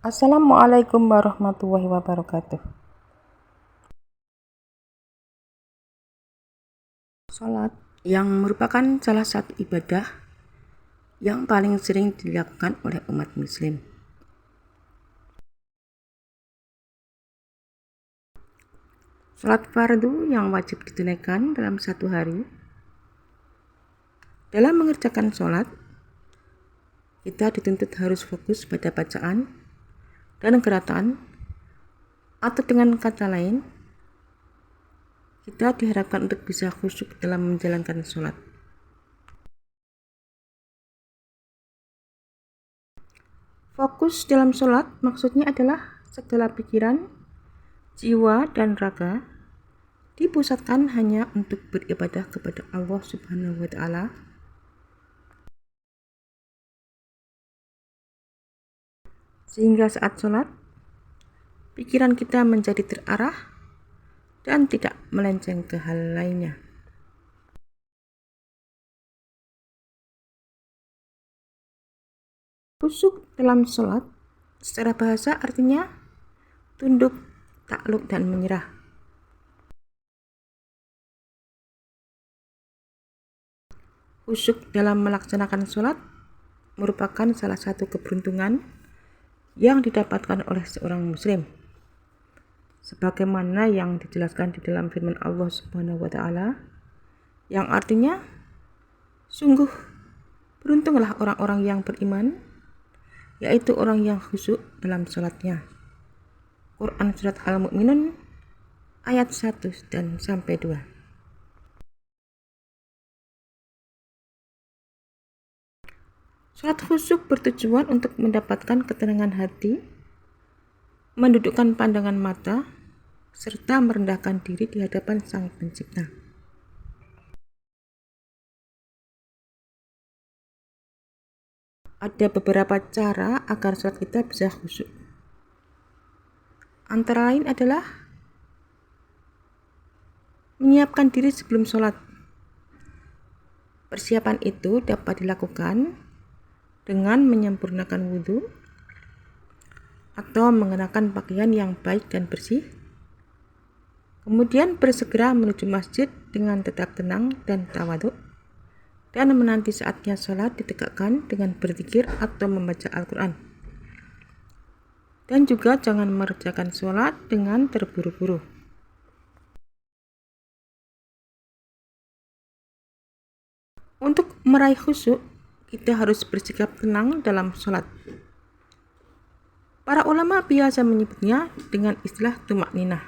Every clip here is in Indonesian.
Assalamualaikum warahmatullahi wabarakatuh. Salat yang merupakan salah satu ibadah yang paling sering dilakukan oleh umat muslim. Salat fardu yang wajib ditunaikan dalam satu hari. Dalam mengerjakan salat, kita dituntut harus fokus pada bacaan dan gerakan, atau dengan kata lain, kita diharapkan untuk bisa khusyuk dalam menjalankan salat. Fokus dalam salat maksudnya adalah segala pikiran, jiwa, dan raga dipusatkan hanya untuk beribadah kepada Allah Subhanahu wa Ta'ala, sehingga saat sholat pikiran kita menjadi terarah dan tidak melenceng ke hal lainnya. Khusyuk dalam sholat secara bahasa artinya tunduk, takluk, dan menyerah. Khusyuk dalam melaksanakan sholat merupakan salah satu keberuntungan yang didapatkan oleh seorang muslim, sebagaimana yang dijelaskan di dalam firman Allah Subhanahu wa Ta'ala, yang artinya, sungguh beruntunglah orang-orang yang beriman, yaitu orang yang khusyuk dalam sholatnya. Quran Surat Al-Mu'minun ayat 1 dan sampai 2. Sholat khusyuk bertujuan untuk mendapatkan ketenangan hati, mendudukkan pandangan mata, serta merendahkan diri di hadapan Sang Pencipta. Ada beberapa cara agar sholat kita bisa khusyuk. Antara lain adalah menyiapkan diri sebelum sholat. Persiapan itu dapat dilakukan dengan menyempurnakan wudhu atau mengenakan pakaian yang baik dan bersih, kemudian bersegera menuju masjid dengan tetap tenang dan tawadhu, dan menanti saatnya sholat ditegakkan dengan berzikir atau membaca Al-Quran. Dan juga jangan mengerjakan sholat dengan terburu-buru. Untuk meraih khusyuk, kita harus bersikap tenang dalam sholat. Para ulama biasa menyebutnya dengan istilah tumakninah.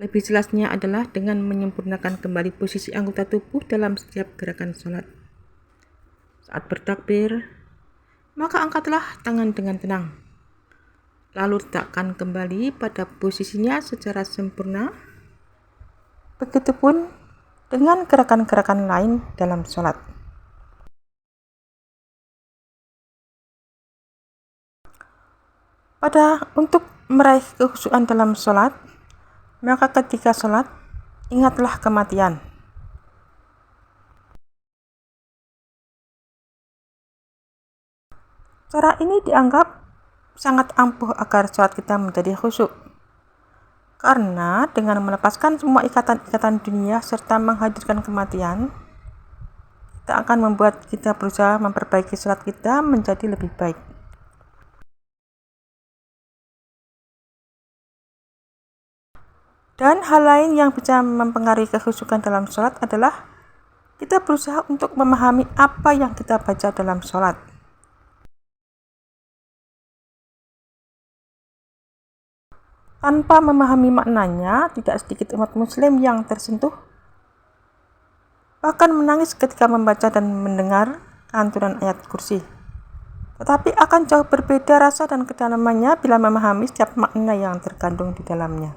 Lebih jelasnya adalah dengan menyempurnakan kembali posisi anggota tubuh dalam setiap gerakan sholat. Saat bertakbir, maka angkatlah tangan dengan tenang. Lalu letakkan kembali pada posisinya secara sempurna. Begitupun dengan gerakan-gerakan lain dalam sholat. Untuk meraih kekhusyukan dalam sholat, maka ketika sholat, ingatlah kematian. Cara ini dianggap sangat ampuh agar sholat kita menjadi khusyuk. Karena dengan melepaskan semua ikatan-ikatan dunia serta menghadirkan kematian, kita akan membuat kita berusaha memperbaiki sholat kita menjadi lebih baik. Dan hal lain yang bisa mempengaruhi kekhusyukan dalam sholat adalah kita berusaha untuk memahami apa yang kita baca dalam sholat. Tanpa memahami maknanya, tidak sedikit umat muslim yang tersentuh, bahkan menangis ketika membaca dan mendengar lantunan ayat kursi. Tetapi akan jauh berbeda rasa dan kedalamannya bila memahami setiap makna yang terkandung di dalamnya.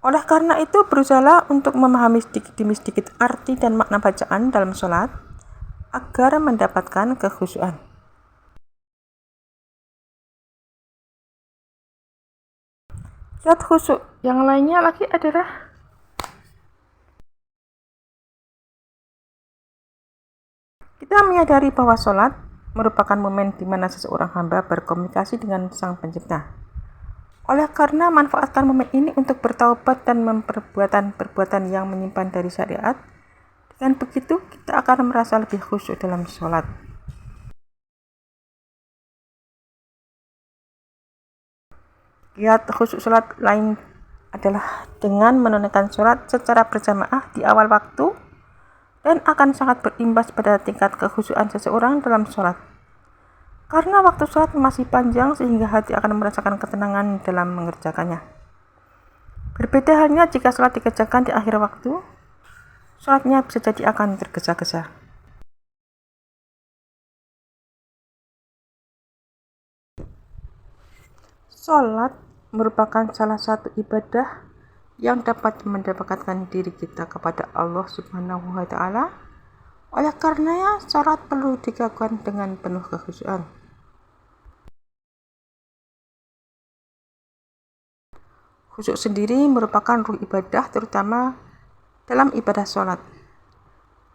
Oleh karena itu, berusahalah untuk memahami sedikit demi sedikit arti dan makna bacaan dalam sholat agar mendapatkan kekhusyukan. Syarat khusyuk yang lainnya lagi adalah Kita menyadari bahwa sholat merupakan momen di mana seseorang hamba berkomunikasi dengan Sang Pencipta. Oleh karena manfaatkan momen ini untuk bertaubat dan perbuatan yang menyimpang dari syariat, dengan begitu kita akan merasa lebih khusyuk dalam sholat. Kiat khusyuk sholat lain adalah dengan menunaikan sholat secara berjamaah di awal waktu dan akan sangat berimbas pada tingkat kekhusyukan seseorang dalam sholat. Karena waktu sholat masih panjang sehingga hati akan merasakan ketenangan dalam mengerjakannya. Berbeda halnya jika sholat dikerjakan di akhir waktu, sholatnya bisa jadi akan tergesa-gesa. Sholat merupakan salah satu ibadah yang dapat mendekatkan diri kita kepada Allah Subhanahu wa Ta'ala. Oleh karenanya, sholat perlu dilakukan dengan penuh kekhusyukan. Khusyuk sendiri merupakan ruh ibadah, terutama dalam ibadah sholat.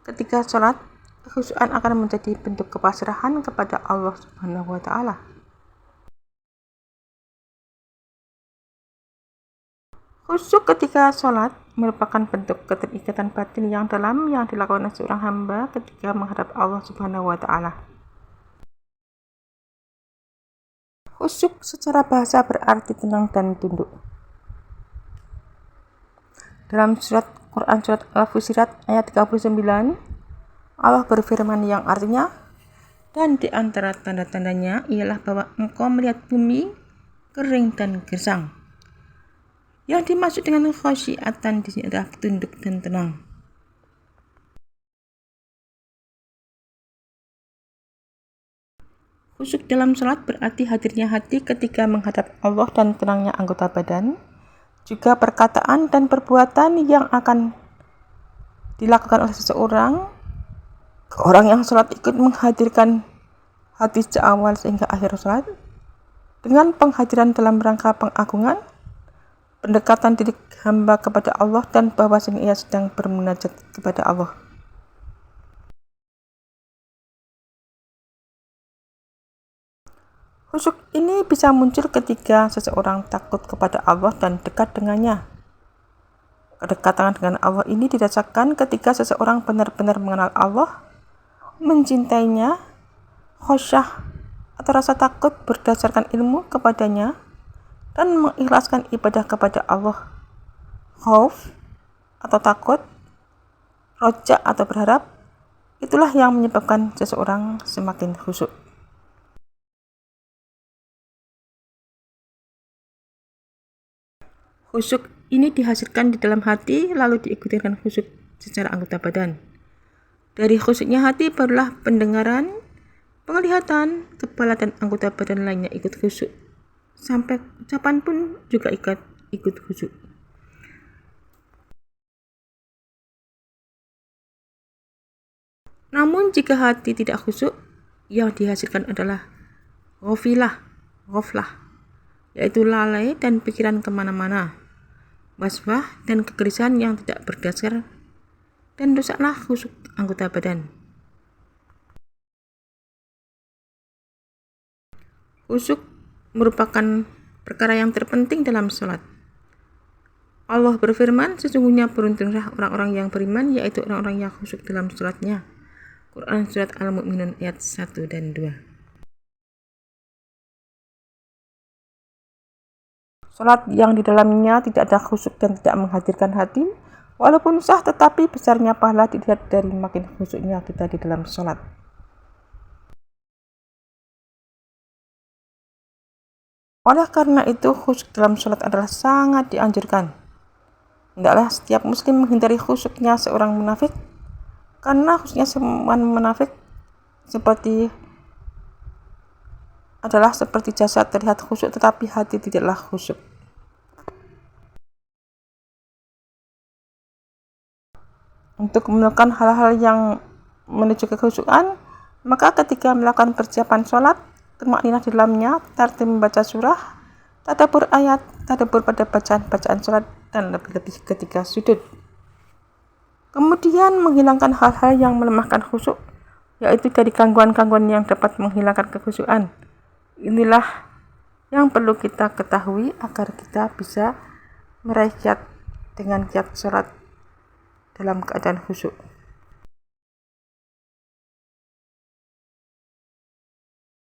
Ketika sholat, kekhusyukan akan menjadi bentuk kepasrahan kepada Allah Subhanahu wa Ta'ala. Khusyuk ketika sholat merupakan bentuk keterikatan batin yang dalam yang dilakukan oleh seorang hamba ketika menghadap Allah Subhanahu wa Ta'ala. Khusyuk secara bahasa berarti tenang dan tunduk. Dalam Quran surat Al-Fusilat ayat 39, Allah berfirman yang artinya, dan di antara tanda-tandanya ialah bahwa engkau melihat bumi kering dan gersang. Yang dimaksud dengan khasyiatan di sini adalah tunduk dan tenang. Khusyuk dalam sholat berarti hadirnya hati ketika menghadap Allah dan tenangnya anggota badan, juga perkataan dan perbuatan yang akan dilakukan oleh seseorang. Orang yang sholat ikut menghadirkan hati sejak awal sehingga akhir sholat dengan penghadiran dalam rangka pengagungan, pendekatan diri hamba kepada Allah dan bahwasanya ia sedang bermunajat kepada Allah. Khusyuk ini bisa muncul ketika seseorang takut kepada Allah dan dekat dengannya. Kedekatan dengan Allah ini dirasakan ketika seseorang benar-benar mengenal Allah, mencintainya, khosyah atau rasa takut berdasarkan ilmu kepadanya, dan mengikhlaskan ibadah kepada Allah. Khauf atau takut, roja atau berharap, itulah yang menyebabkan seseorang semakin khusyuk. Khusyuk ini dihasilkan di dalam hati lalu diikuti dengan khusyuk secara anggota badan. Dari khusyuknya hati barulah pendengaran, penglihatan, kepala dan anggota badan lainnya ikut khusyuk. Sampai ucapan pun juga ikut khusyuk. Namun jika hati tidak khusyuk, yang dihasilkan adalah ghaflah, yaitu lalai dan pikiran kemana-mana, waswah dan kegelisahan yang tidak berdasar, dan rusaklah khusyuk anggota badan. Khusyuk merupakan perkara yang terpenting dalam sholat. Allah berfirman, sesungguhnya beruntunglah orang-orang yang beriman, yaitu orang-orang yang khusyuk dalam sholatnya. Quran surat Al-Mu'minun ayat 1 dan 2. Sholat yang di dalamnya tidak ada khusyuk dan tidak menghadirkan hati, walaupun sah tetapi besarnya pahala dilihat dari makin khusyuknya kita di dalam sholat. Oleh karena itu, khusyuk dalam sholat adalah sangat dianjurkan. Hendaklah setiap muslim menghindari khusyuknya seorang munafik, karena khusyuknya seorang munafik adalah seperti jasad terlihat khusyuk tetapi hati tidaklah khusyuk. Untuk melakukan hal-hal yang menuju kekhusyukan, maka ketika melakukan persiapan sholat, tumakninah di dalamnya, tertib membaca surah, tadabbur ayat, tadabbur pada bacaan-bacaan sholat, dan lebih-lebih ketika sujud. Kemudian menghilangkan hal-hal yang melemahkan khusyuk, yaitu dari gangguan-gangguan yang dapat menghilangkan kekhusyuan. Inilah yang perlu kita ketahui agar kita bisa meraih kiat dengan kiat sholat dalam keadaan khusyuk.